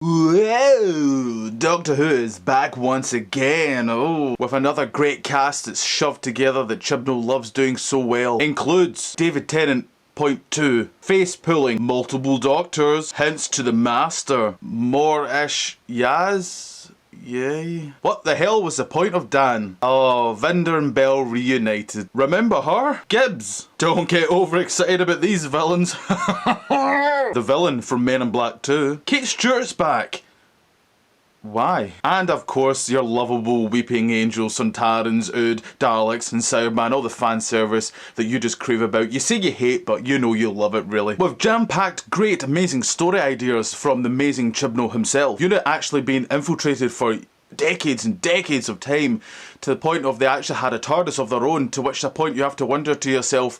Whoa! Doctor Who is back once again, with another great cast that's shoved together that Chibnall loves doing so well. Includes David Tennant, Point 2, face pulling, multiple doctors, hints to the Master, more-ish Yaz? Yay. What the hell was the point of Dan? Oh, Vinder and Bell reunited. Remember her? Gibbs. Don't get overexcited about these villains. The villain from Men in Black 2. Kate Stewart's back. Why? And of course, your lovable Weeping Angels, Sontarans, Ood, Daleks and Cyberman, all the fan service that you just crave about. You say you hate, but you know you love it really. With jam-packed, great, amazing story ideas from the amazing Chibnall himself. Unit actually being infiltrated for decades and decades of time, to the point of they actually had a TARDIS of their own, to which the point you have to wonder to yourself,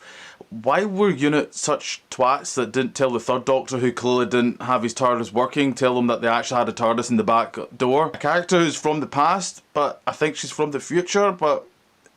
why were Unit such twats that didn't tell the third Doctor, who clearly didn't have his TARDIS working, tell them that they actually had a TARDIS in the back door? A character who's from the past, but I think she's from the future, but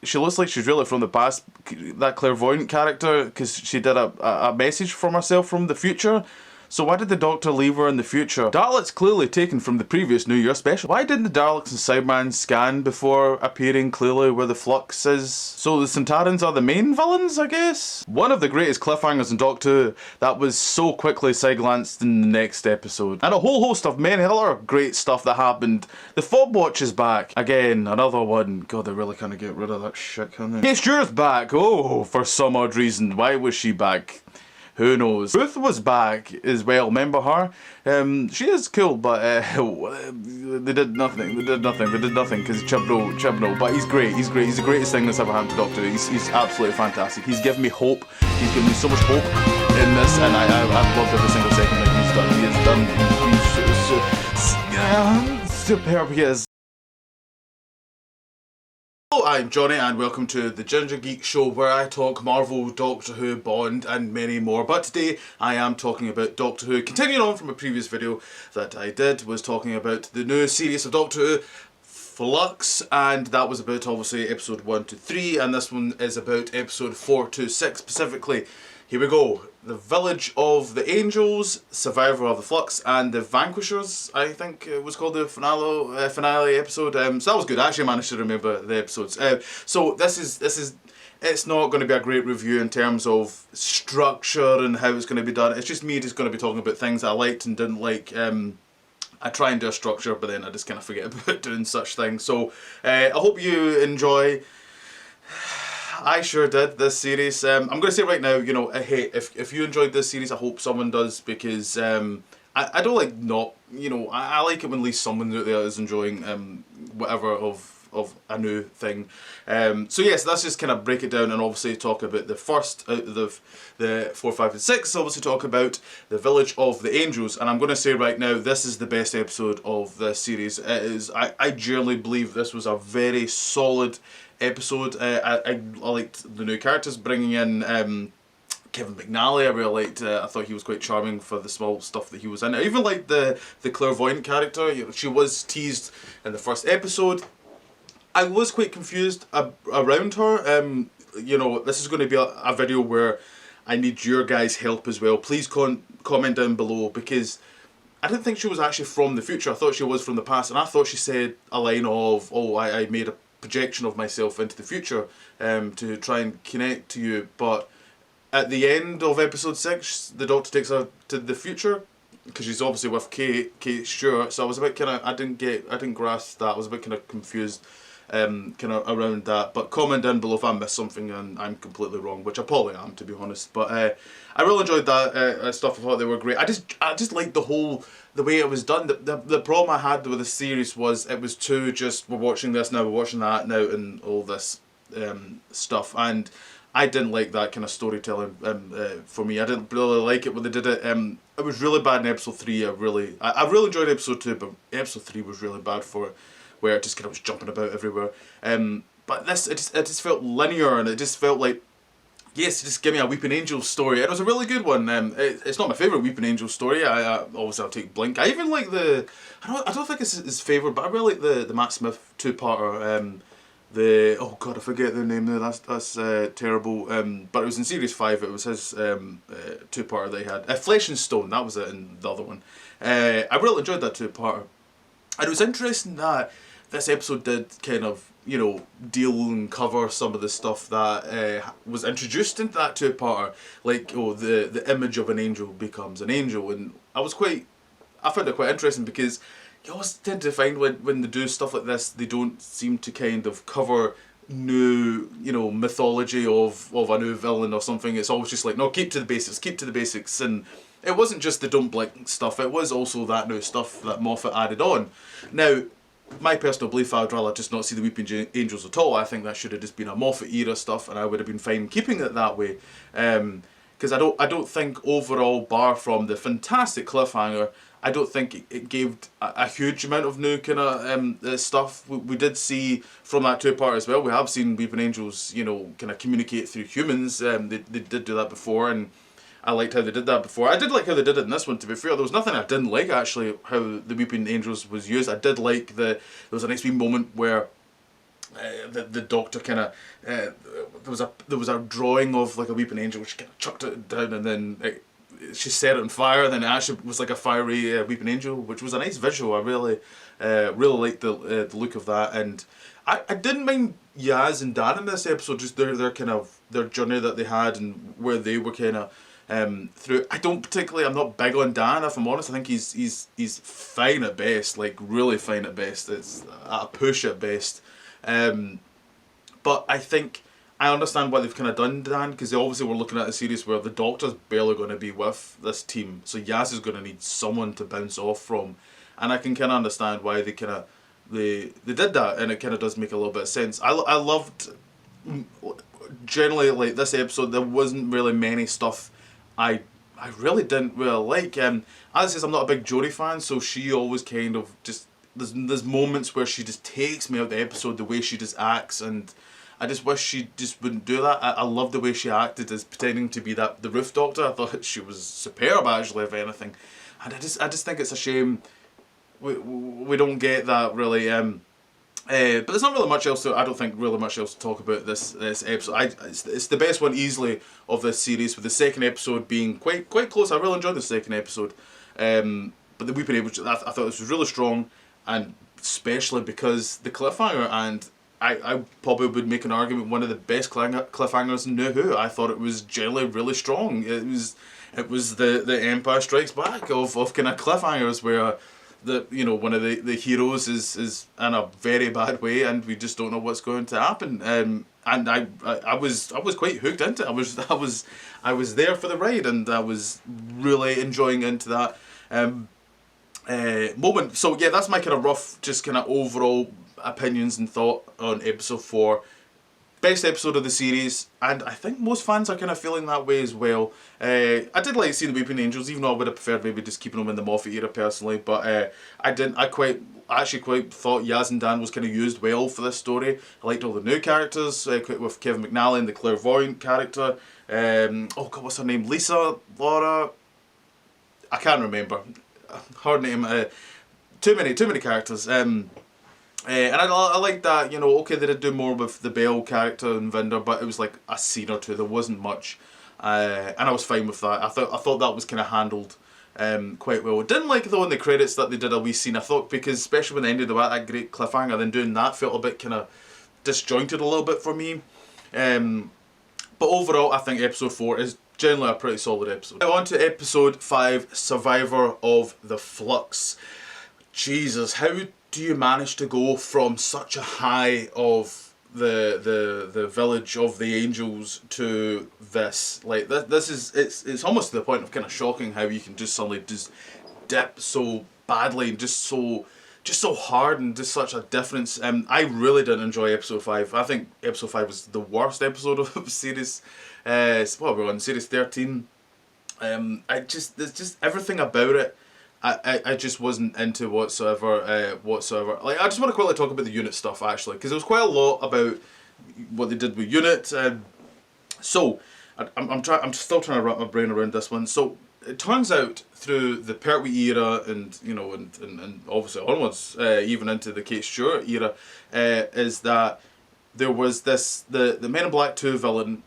she looks like she's really from the past, that clairvoyant character, because she did a message from herself from the future. So why did the Doctor leave her in the future? Daleks clearly taken from the previous New Year special. Why didn't the Daleks and Cyberman scan before appearing clearly where the Flux is? So the Sontarans are the main villains, I guess? One of the greatest cliffhangers in Doctor Who that was so quickly side-glanced in the next episode. And a whole host of many other great stuff that happened. The Fob Watch is back. Again, another one. God, they really can't get rid of that shit, can they? Kate Stewart's back. Oh, for some odd reason. Why was she back? Who knows? Ruth was back as well, remember her? She is cool, but they did nothing, because Chibnall, but he's great, he's the greatest thing that's ever happened to Doctor Who. He's absolutely fantastic. He's given me hope, he's given me so much hope in this, and I've loved every single second that he's done. He's superb, he is. Hello, I'm Johnny and welcome to the Ginger Geek Show, where I talk Marvel, Doctor Who, Bond and many more. But today I am talking about Doctor Who. Continuing on from a previous video that I did, was talking about the new series of Doctor Who Flux, and that was about obviously episode 1 to 3, and this one is about episode 4 to 6 specifically. Here we go. The Village of the Angels, Survivor of the Flux, and the Vanquishers, I think it was called the finale episode. So that was good. I actually managed to remember the episodes. So this is it's not going to be a great review in terms of structure and how it's going to be done. It's just me just going to be talking about things I liked and didn't like. I try and do a structure, but then I just kind of forget about doing such things. So I hope you enjoy. I sure did this series. I'm going to say right now, you know, hey, if you enjoyed this series, I hope someone does, because I don't like not, you know, I like it when at least someone out there is enjoying whatever of a new thing. So yes, let's just kind of break it down and obviously talk about the first out of the 4, 5 and 6, obviously talk about the Village of the Angels. And I'm going to say right now, this is the best episode of this series. It is, I genuinely believe this was a very solid episode. I liked the new characters, bringing in Kevin McNally. I really liked. I thought he was quite charming for the small stuff that he was in. I even liked the clairvoyant character. You know, she was teased in the first episode. I was quite confused around her. You know, this is going to be a video where I need your guys' help as well. Please comment down below, because I didn't think she was actually from the future. I thought she was from the past, and I thought she said a line of, "Oh, I made a projection of myself into the future to try and connect to you." But at the end of episode 6, the Doctor takes her to the future, because she's obviously with Kate Stewart. So I was a bit kind of, I didn't grasp that. I was a bit kind of confused kind of around that. But comment down below if I missed something and I'm completely wrong, which I probably am, to be honest. But I really enjoyed that stuff. I thought they were great. I just liked the way it was done. The problem I had with the series was it was too just, we're watching this now, we're watching that now, and all this stuff. And I didn't like that kind of storytelling for me. I didn't really like it when they did it. It was really bad in episode 3. I really enjoyed episode 2, but episode 3 was really bad for it, where it just kind of was jumping about everywhere. But this, it just felt linear, and it just felt like, yes, just give me a Weeping Angel story. And it was a really good one. It's not my favourite Weeping Angel story. Obviously I'll take Blink. I even like I don't think it's his favourite, but I really like the Matt Smith 2-parter. Oh god, I forget the name there. That's terrible. But it was in series 5. It was his 2-parter that he had. Flesh and Stone. That was it, and the other one. I really enjoyed that two-parter. And it was interesting that this episode did kind of, you know, deal and cover some of the stuff that was introduced into that two-parter. Like, oh, the image of an angel becomes an angel. And I found it quite interesting because you always tend to find when they do stuff like this, they don't seem to kind of cover new, you know, mythology of a new villain or something. It's always just like, no, keep to the basics, keep to the basics. And it wasn't just the don't blink stuff, it was also that new stuff that Moffat added on. Now, my personal belief, I'd rather just not see the Weeping Angels at all. I think that should have just been a Moffat era stuff, and I would have been fine keeping it that way. Because I don't think overall, bar from the fantastic cliffhanger, I don't think it gave a huge amount of new kind of stuff. We did see from that two-part as well. We have seen Weeping Angels, you know, kind of communicate through humans. They did do that before, and I liked how they did that before. I did like how they did it in this one, to be fair. There was nothing I didn't like, actually, how the Weeping Angels was used. I did like there was a nice wee moment where the Doctor kind of there was a drawing of like a Weeping Angel. She kind of chucked it down, and then she set it on fire. And then it actually was like a fiery Weeping Angel, which was a nice visual. I really liked the look of that, and I didn't mind Yaz and Dan in this episode. Just their kind of their journey that they had and where they were kind of through. I'm not big on Dan, if I'm honest. I think he's fine at best, like really fine at best. It's a push at best. But I think I understand why they've kind of done Dan, because they obviously were looking at a series where the Doctor's barely going to be with this team, so Yaz is going to need someone to bounce off from, and I can kind of understand why they kind of they did that, and it kind of does make a little bit of sense. I loved generally like this episode. There wasn't really many stuff I really didn't really like. As I says, I'm not a big Jodie fan, so she always kind of just there's moments where she just takes me out of the episode, the way she just acts, and I just wish she just wouldn't do that. I love the way she acted as pretending to be the Roof Doctor. I thought she was superb, actually, if anything. And I just think it's a shame we don't get that really. But there's not really much else I don't think really much else to talk about this episode. It's the best one easily of this series, with the second episode being quite close. I really enjoyed the second episode. But the Weeping Angels, I thought this was really strong, and especially because the cliffhanger, and I probably would make an argument one of the best cliffhangers in New Who. I thought it was generally really strong. It was the Empire Strikes Back of kind of cliffhangers where one of the heroes is in a very bad way, and we just don't know what's going to happen. And I was quite hooked into it. I was there for the ride, and I was really enjoying into that moment. So yeah, that's my kind of rough, just kind of overall opinions and thought on episode 4. Best episode of the series, and I think most fans are kind of feeling that way as well. I did like seeing the Weeping Angels, even though I would have preferred maybe just keeping them in the Moffat era personally. But I actually quite thought Yaz and Dan was kind of used well for this story. I liked all the new characters with Kevin McNally and the clairvoyant character. Oh God, what's her name? Lisa, Laura. I can't remember. Hard name. Too many characters. And I like that, okay, they did do more with the Belle character and Vinder, but it was like a scene or two, there wasn't much, and I was fine with that. I thought that was kind of handled quite well. Didn't like though in the credits that they did a wee scene, I thought, because especially when they ended with that great cliffhanger, then doing that felt a bit kind of disjointed a little bit for me. But overall, I think episode 4 is generally a pretty solid episode. Now on to episode 5, Survivor of the Flux. Jesus, how do you manage to go from such a high of the village of the angels to this? Like this is it's almost to the point of kind of shocking how you can just suddenly just dip so badly and just so hard, and just such a difference. I really didn't enjoy episode 5. I think episode 5 was the worst episode of series. We're on series 13. There's just everything about it. I just wasn't into whatsoever. Like, I just want to quickly talk about the unit stuff, actually, because there was quite a lot about what they did with unit. So I'm still trying to wrap my brain around this one. So it turns out through the Pertwee era, and and obviously onwards, even into the Kate Stewart era, is that there was the Men in Black 2 villain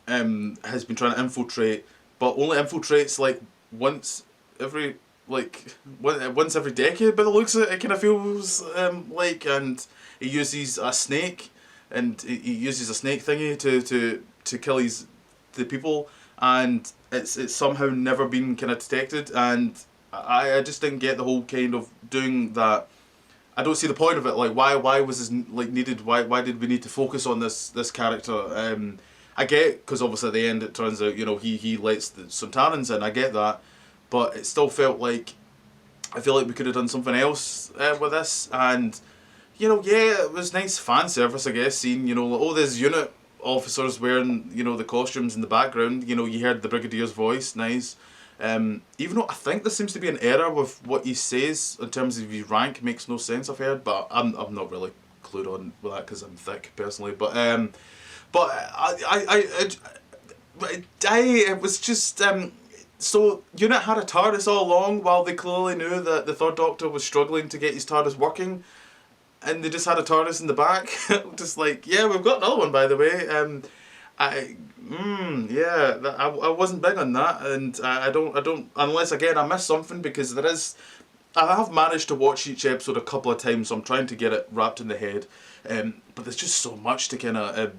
has been trying to infiltrate, but only infiltrates like once every like once every decade by the looks of it. It kind of feels like, and he uses a snake, and he uses a snake thingy to kill the people, and it's somehow never been kind of detected, and I just didn't get the whole kind of doing that. I don't see the point of it. Like, why was this like needed? Why did we need to focus on this character? I get, because obviously at the end it turns out, you know, he lets the Sontarans in. I get that, but it still felt like, I feel like we could have done something else with this. And you know, yeah, it was nice fan service, I guess, seeing, you know, all these unit officers wearing, you know, the costumes in the background. You know, you heard the Brigadier's voice, nice. Even though I think there seems to be an error with what he says in terms of his rank, makes no sense, I've heard, but I'm not really clued on with that because I'm thick personally. But it was just so Unit had a TARDIS all along, while they clearly knew that the Third Doctor was struggling to get his TARDIS working, and they just had a TARDIS in the back. Just like, yeah, we've got another one, by the way. Yeah, I wasn't big on that, and I don't, unless again I missed something, because there is, I have managed to watch each episode a couple of times, so I'm trying to get it wrapped in the head, but there's just so much to kind of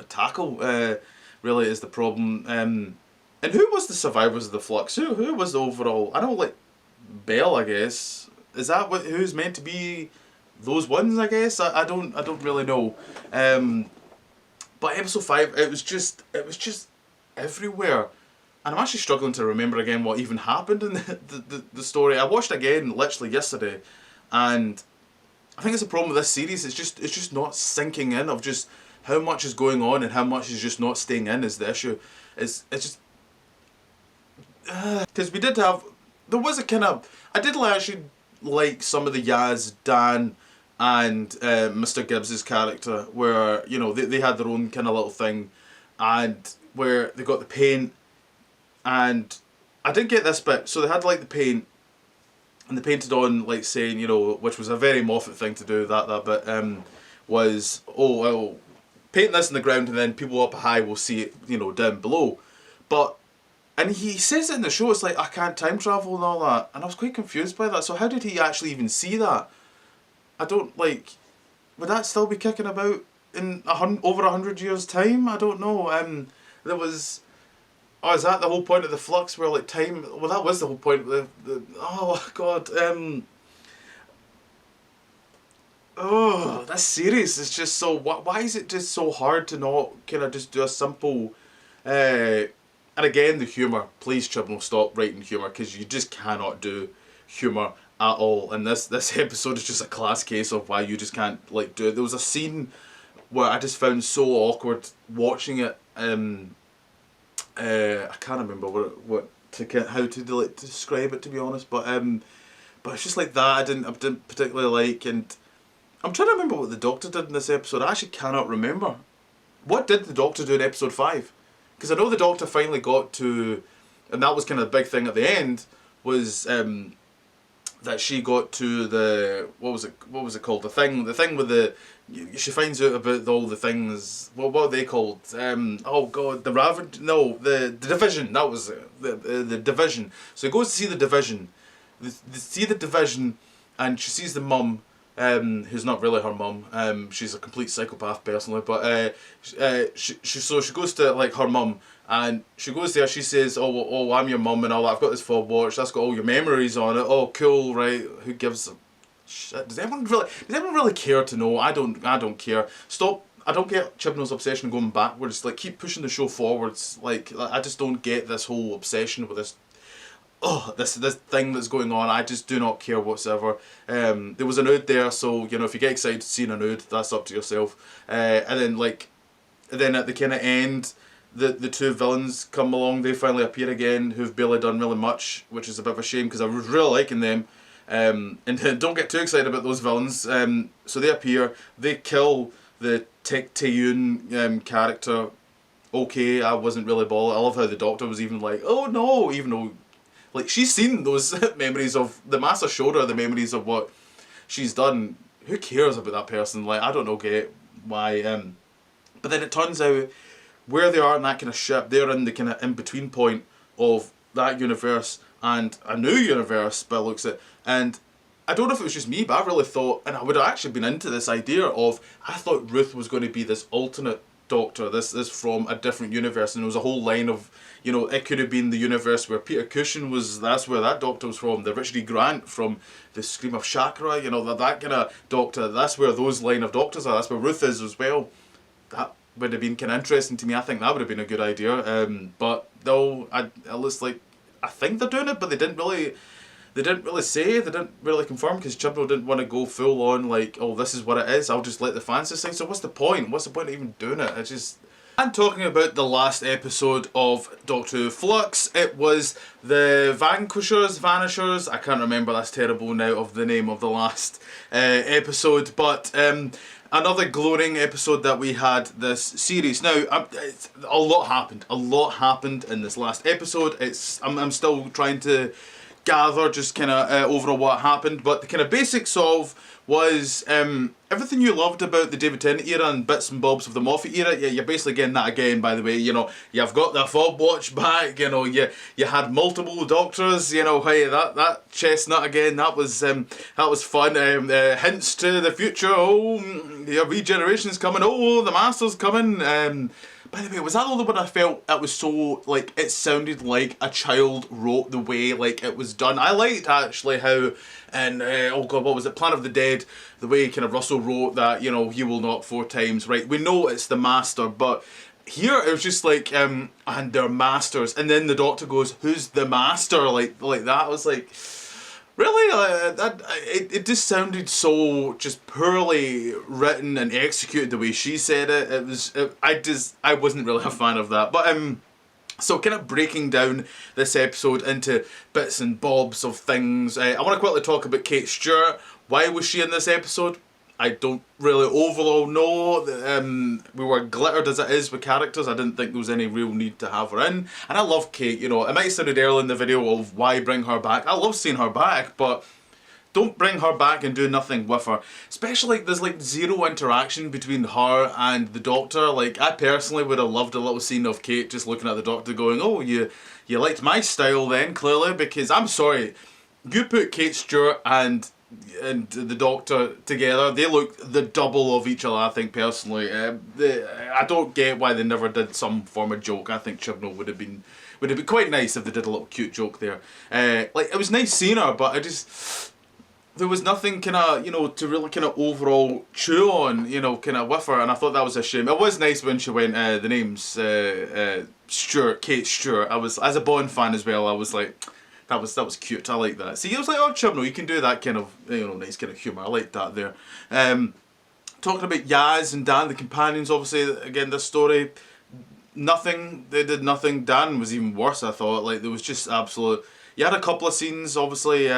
tackle. Really is the problem. And who was the survivors of the Flux? Who was the overall? I know, like Bell, I guess. Is that who's meant to be those ones? I guess I don't really know. But episode 5, it was just everywhere, and I'm actually struggling to remember again what even happened in the story. I watched again literally yesterday, and I think it's a problem with this series. It's just not sinking in, of just how much is going on and how much is just not staying in is the issue. It's just because we did have, there was a kind of, I did actually like some of the Yaz, Dan, and Mr. Gibbs's character, where, you know, they had their own kind of little thing, and where they got the paint, and I did get this bit. So they had like the paint, and they painted on, like, saying, you know, which was a very Moffat thing to do, that bit was, oh, well, paint this in the ground and then people up high will see it, you know, down below. But, and he says it in the show, it's like, I can't time travel and all that, and I was quite confused by that. So how did he actually even see that? I don't, like, would that still be kicking about in over 100 years' time? I don't know. There was, oh, is that the whole point of the Flux, where, like, time, well, that was the whole point of the oh god, oh, this series is just so, why is it just so hard to not kind of just do a simple, and again, the humour, please Chibnall, stop writing humour, because you just cannot do humour at all, and this episode is just a class case of why you just can't, like, do it. There was a scene where I just found so awkward watching it. I can't remember how to like describe it, to be honest, but it's just like that. I didn't particularly like, and I'm trying to remember what the Doctor did in this episode. I actually cannot remember. What did the Doctor do in episode 5? Because I know the Doctor finally got to, and that was kind of the big thing at the end, was that she got to the, what was it called, the thing with the, she finds out about all the things, what are they called, oh god, the division, that was it, the division. So he goes to see the division, and she sees the mum, who's not really her mum, she's a complete psychopath personally, but so she goes to, like, her mum, and she goes there, she says, oh, I'm your mum and all that, I've got this fob watch, that's got all your memories on it, oh cool, right, who gives a shit, does anyone really care to know? I don't care. Stop, I don't get Chibnall's obsession going backwards, like, keep pushing the show forwards, like, I just don't get this whole obsession with this, this thing that's going on. I just do not care whatsoever. There was a nude there, so, you know, if you get excited seeing a nude, that's up to yourself. And then at the kind of end, the two villains come along, they finally appear again, who've barely done really much, which is a bit of a shame, because I was really liking them. And don't get too excited about those villains. So they appear, they kill the Tae-Yoon character. Okay, I wasn't really bothered. I love how the Doctor was even like, oh no, even though, like, she's seen those memories of, the Master showed her the memories of what she's done. Who cares about that person? Like, I don't know, get why. But then it turns out, where they are in that kind of ship, they're in the kind of in-between point of that universe and a new universe by the looks of it. And I don't know if it was just me, but I really thought, and I would have actually been into this idea of, I thought Ruth was going to be this alternate Doctor, this from a different universe, and there was a whole line of, you know, it could have been the universe where Peter Cushing was, that's where that Doctor was from, the Richard E. Grant from the Scream of Chakra, you know, that kind of Doctor, that's where those line of Doctors are, that's where Ruth is as well. That would have been kind of interesting to me. I think that would have been a good idea, but though, it looks like, I think they're doing it, but they didn't really say, they didn't really confirm, because Chibnall didn't want to go full on like, oh, this is what it is, I'll just let the fans decide. So what's the point? What's the point of even doing it? It's just... And talking about the last episode of Doctor Who Flux, it was the Vanishers, I can't remember, that's terrible now, of the name of the last episode, but another glowing episode that we had this series. Now, a lot happened in this last episode. I'm still trying to gather just kind of overall what happened, but the kind of basics of was everything you loved about the David Tennant era and bits and bobs of the Moffat era. Yeah, you're basically getting that again, by the way. You know, you've got the fob watch back. You know, you had multiple Doctors. You know, hey, that chestnut again. That was fun. Hints to the future. Oh, your regeneration's coming. Oh, the Master's coming. By the way, was that the only one I felt it was so, like, it sounded like a child wrote the way, like, it was done. I liked, actually, how, and, oh god, what was it, Planet of the Dead, the way kind of Russell wrote that, you know, he will knock 4 times, right? We know it's the Master, but here it was just like, and they're masters, and then the Doctor goes, who's the Master? Like that. I was like... Really? It just sounded so just poorly written and executed the way she said it. I wasn't really a fan of that. But so kind of breaking down this episode into bits and bobs of things. I want to quickly talk about Kate Stewart. Why was she in this episode? I don't really overall know. We were glittered as it is with characters. I didn't think there was any real need to have her in. And I love Kate, you know. It might have sounded earlier in the video of why bring her back. I love seeing her back, but don't bring her back and do nothing with her. Especially like there's like zero interaction between her and the Doctor. Like I personally would have loved a little scene of Kate just looking at the Doctor going, oh, you liked my style then, clearly, because I'm sorry, you put Kate Stewart and the Doctor together, they look the double of each other, I think, personally. I don't get why they never did some form of joke. I think Chibnall would have been quite nice if they did a little cute joke there. Like, it was nice seeing her, but there was nothing kind of, you know, to really kind of overall chew on, you know, kind of with her, and I thought that was a shame. It was nice when she went, the name's Stewart, Kate Stewart. I was, as a Bond fan as well, I was like... That was cute. I like that. See, I was like, oh, Chibnall, you can do that kind of, you know, nice kind of humour. I like that there. Talking about Yaz and Dan, the companions, obviously, again, this story, nothing, they did nothing. Dan was even worse, I thought. Like, there was just absolute... You had a couple of scenes, obviously,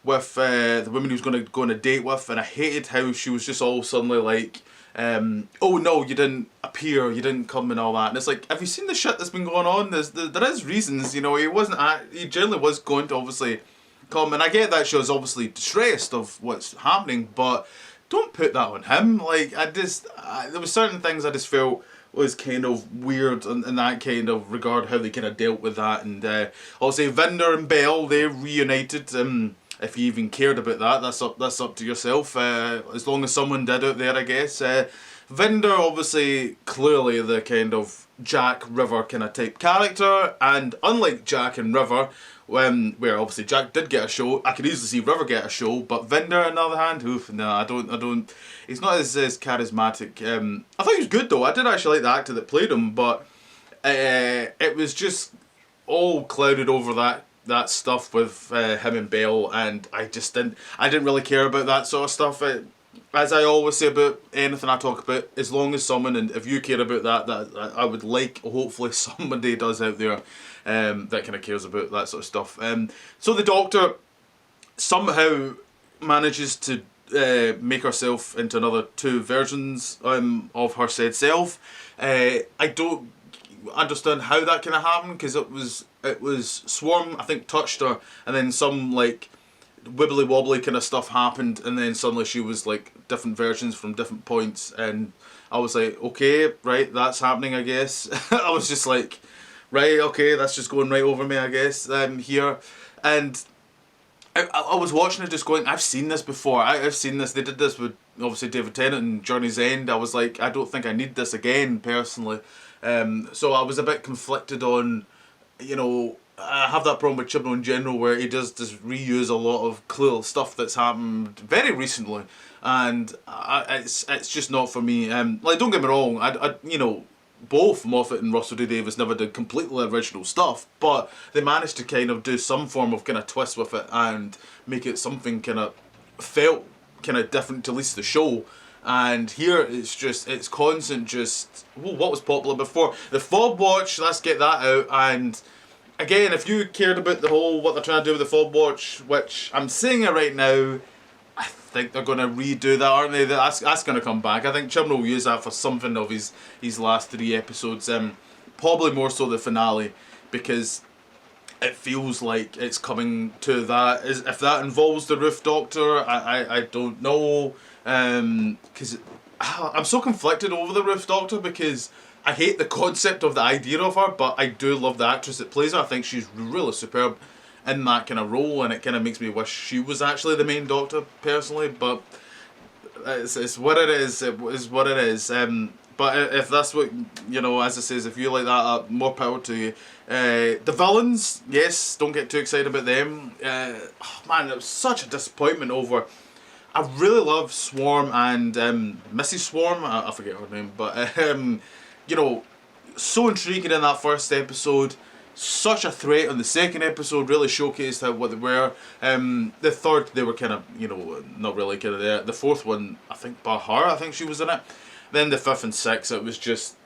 with the woman he was going to go on a date with, and I hated how she was just all suddenly like... oh no, you didn't appear, you didn't come and all that. And it's like, have you seen the shit that's been going on? There is reasons, you know, he generally was going to obviously come, and I get that she was obviously distressed of what's happening, but don't put that on him. Like, there was certain things I just felt was kind of weird in that kind of regard, how they kind of dealt with that. And obviously Vinder and Bell, they reunited. If you even cared about that, that's up to yourself. As long as someone did out there, I guess. Vinder, obviously, clearly the kind of Jack River kind of type character, and unlike Jack and River, where obviously Jack did get a show, I could easily see River get a show, but Vinder, on the other hand, oof, no, I don't. He's not as charismatic. I thought he was good though. I did actually like the actor that played him, but it was just all clouded over that stuff with him and Bell, and I didn't really care about that sort of stuff. As I always say about anything I talk about, as long as someone, and if you care about that I would like, hopefully somebody does out there that kind of cares about that sort of stuff. So the Doctor somehow manages to make herself into another 2 versions of her said self. I don't understand how that kind of happened, because it was Swarm, I think, touched her, and then some like wibbly wobbly kind of stuff happened, and then suddenly she was like different versions from different points, and I was like, okay, right, that's happening, I guess. I was just like, right, okay, that's just going right over me, I guess, here. And I was watching it just going, I've seen this before. I've seen this. They did this with obviously David Tennant and Journey's End. I was like, I don't think I need this again personally. So I was a bit conflicted on, you know, I have that problem with Chibnall in general where he does just reuse a lot of cool stuff that's happened very recently, and it's just not for me. Like, don't get me wrong, I you know, both Moffat and Russell T Davies never did completely original stuff, but they managed to kind of do some form of kind of twist with it and make it something kind of felt kind of different to at least the show. And here it's just, it's constant just, well, what was popular before? The Fob Watch, let's get that out. And again, if you cared about the whole, what they're trying to do with the Fob Watch, which I'm saying it right now, I think they're going to redo that, aren't they? That's going to come back. I think Chibnall will use that for something of his last 3 episodes. Probably more so the finale, because it feels like it's coming to that. If that involves the Roof Doctor, I don't know. Because I'm so conflicted over the Roof Doctor, because I hate the concept of the idea of her, but I do love the actress that plays her. I think she's really superb in that kind of role, and it kind of makes me wish she was actually the main Doctor personally. But it's what it is. It is what it is. But if that's what, you know, as it says, if you like that, more power to you. The villains, yes, don't get too excited about them. Oh man, it was such a disappointment over. I really love Swarm and Mrs. Swarm. I forget her name, but you know, so intriguing in that first episode. Such a threat on the second episode. Really showcased how what they were. The third, they were kind of, you know, not really kind of there. The fourth one, I think Bahar, I think she was in it. Then the fifth and sixth, it was just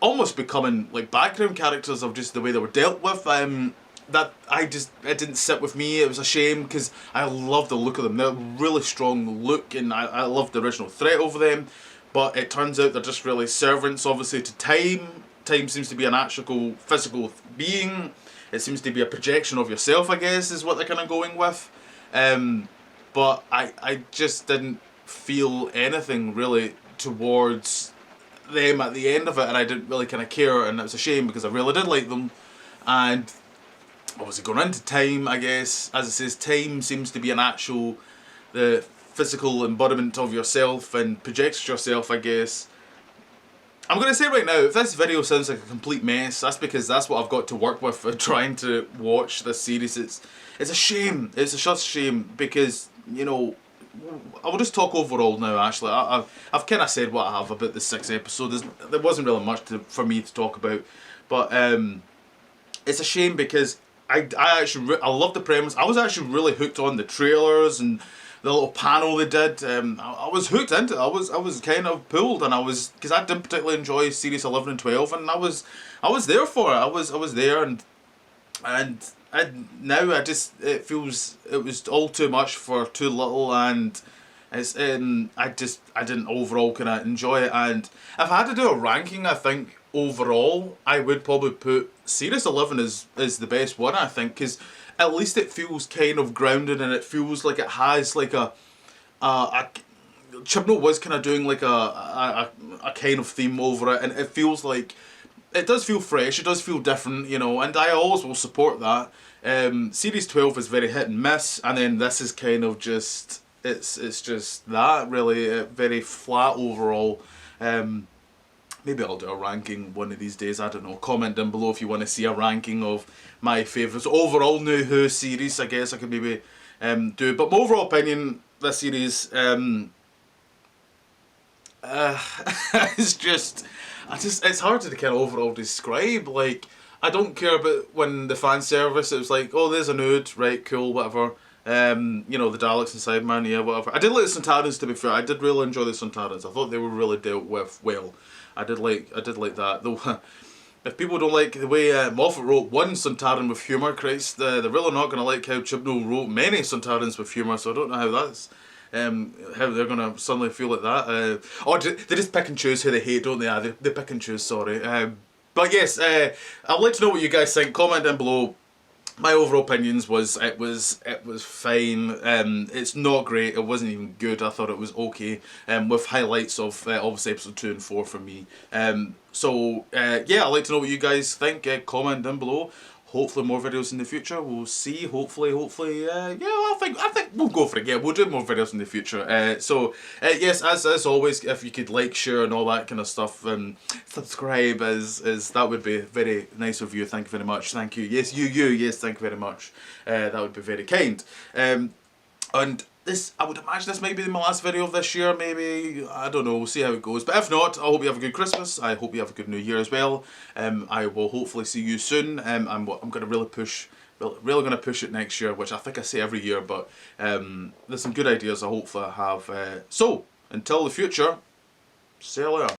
almost becoming like background characters of just the way they were dealt with. That it didn't sit with me. It was a shame, because I love the look of them. They're a really strong look, and I love the original threat over them. But it turns out they're just really servants, obviously, to time. Time seems to be an actual physical being. It seems to be a projection of yourself, I guess, is what they're kind of going with. But I just didn't feel anything really towards them at the end of it, and I didn't really kind of care, and it was a shame, because I really did like them. And obviously going into time, I guess, as it says, time seems to be an actual, the physical embodiment of yourself and projects yourself, I guess. I'm going to say right now, if this video sounds like a complete mess, that's because that's what I've got to work with for trying to watch this series. It's a shame. It's a just shame, because, you know, I will just talk overall now, actually. I've kind of said what I have about the 6th episode. There wasn't really much for me to talk about. But it's a shame, because I love the premise. I was actually really hooked on the trailers and the little panel they did. I was hooked into it. I was kind of pulled, and because I didn't particularly enjoy series 11 and 12, and I was there for it. I was there, and now it feels it was all too much for too little, and it's I didn't overall kind of enjoy it. And if I had to do a ranking, I think overall I would probably put series 11 is the best one, I think, because at least it feels kind of grounded, and it feels like it has like a Chibnall was kind of doing like a kind of theme over it, and it feels like it does feel fresh, it does feel different, you know, and I always will support that. Series 12 is very hit and miss, and then this is kind of just, it's just that, really, very flat overall. Maybe I'll do a ranking one of these days, I don't know. Comment down below if you want to see a ranking of my favourites. Overall New Who series, I guess I could maybe do. But my overall opinion, this series, it's just, it's hard to kind of overall describe. Like, I don't care about when the fan service, it was like, oh, there's a nude, right, cool, whatever. You know, the Daleks and Sideman, yeah, whatever. I did like the Sontarans, to be fair. I did really enjoy the Sontarans. I thought they were really dealt with well. I did like that. Though, if people don't like the way Moffat wrote one Sontaran with humour, Christ, they're really not going to like how Chibnall wrote many Sontarans with humour. So I don't know how that's how they're going to suddenly feel like that. Or they just pick and choose who they hate, don't they? They pick and choose. Sorry. But yes, I'd like to know what you guys think. Comment down below. My overall opinions was it was fine. It's not great. It wasn't even good. I thought it was okay. With highlights of obviously episode 2 and 4 for me. So yeah, I'd like to know what you guys think. Comment down below. hopefully more videos in the future. We'll see. Hopefully, yeah. I think we'll go for it. Yeah, we'll do more videos in the future. Yes, as always, if you could like, share, and all that kind of stuff, subscribe is that would be very nice of you. Thank you very much. Thank you. Yes, you. Yes, thank you very much. That would be very kind. And this, I would imagine this might be my last video of this year, maybe, I don't know, we'll see how it goes. But if not, I hope you have a good Christmas, I hope you have a good New Year as well. I will hopefully see you soon. I'm going to really going to push it next year, which I think I say every year, but there's some good ideas I hopefully have. So, until the future, see you later.